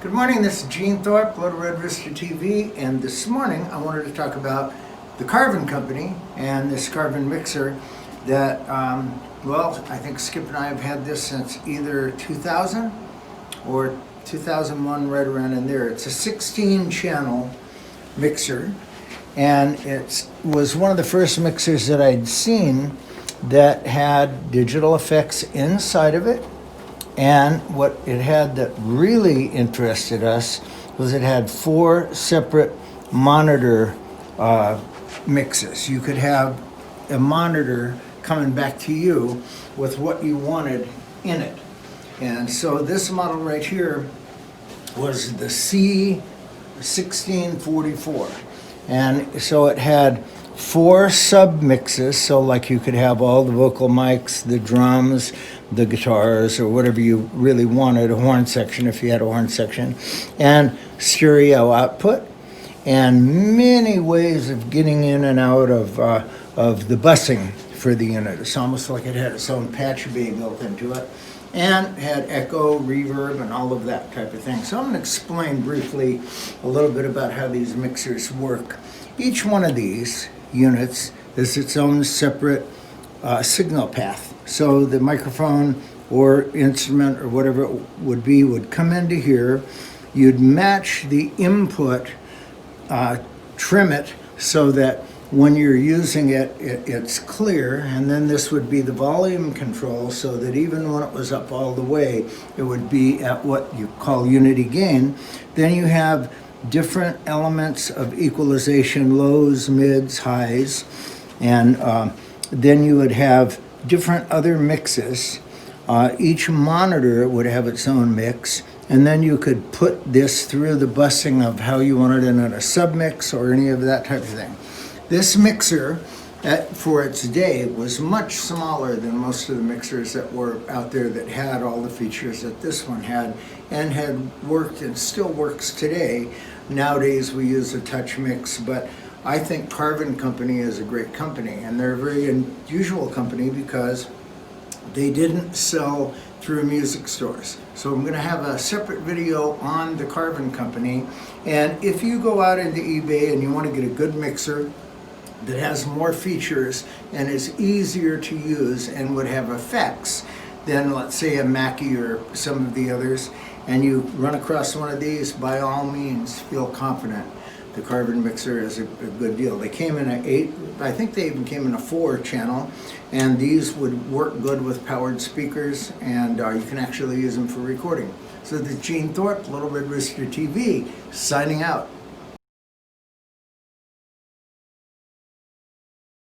Good morning, this is Gene Thorpe, Little Red Rooster TV, and this morning I wanted to talk about the Carvin company and this Carvin mixer that, well, I think Skip and I have had this since either 2000 or 2001, right around in there. It's a 16-channel mixer, and it was one of the first mixers that I'd seen that had digital effects inside of it. And what it had that really interested us was it had 4 separate monitor mixes. You could have a monitor coming back to you with what you wanted in it. And so this model right here was the C1644. And so it had 4 sub mixes, so like you could have all the vocal mics, the drums, the guitars, or whatever you really wanted, a horn section if you had a horn section, and stereo output, and many ways of getting in and out of the busing for the unit. It's almost like it had its own patch bay built into it, and had echo, reverb, and all of that type of thing. So I'm going to explain briefly a little bit about how these mixers work. Each one of these units is its own separate signal path. So the microphone or instrument or whatever it would be would come into here. You'd match the input, trim it so that when you're using it, it's clear, and then this would be the volume control so that even when it was up all the way, it would be at what you call unity gain. Then you have different elements of equalization, lows, mids, highs, and then you would have different other mixes. Each monitor would have its own mix, and then you could put this through the busing of how you wanted it in a submix or any of that type of thing. This mixer, for its day, was much smaller than most of the mixers that were out there that had all the features that this one had, and had worked and still works today. Nowadays we use a touch mix, but I think Carvin Company is a great company, and they're a very unusual company because they didn't sell through music stores. So I'm going to have a separate video on the Carvin Company, and if you go out into eBay and you want to get a good mixer that has more features and is easier to use and would have effects than, let's say, a Mackie or some of the others, and you run across one of these, by all means feel confident. The Carvin mixer is a good deal. They came in an 8, I think they even came in a 4 channel, and these would work good with powered speakers, and you can actually use them for recording. So this is Gene Thorpe, Little Red Rooster TV, signing out.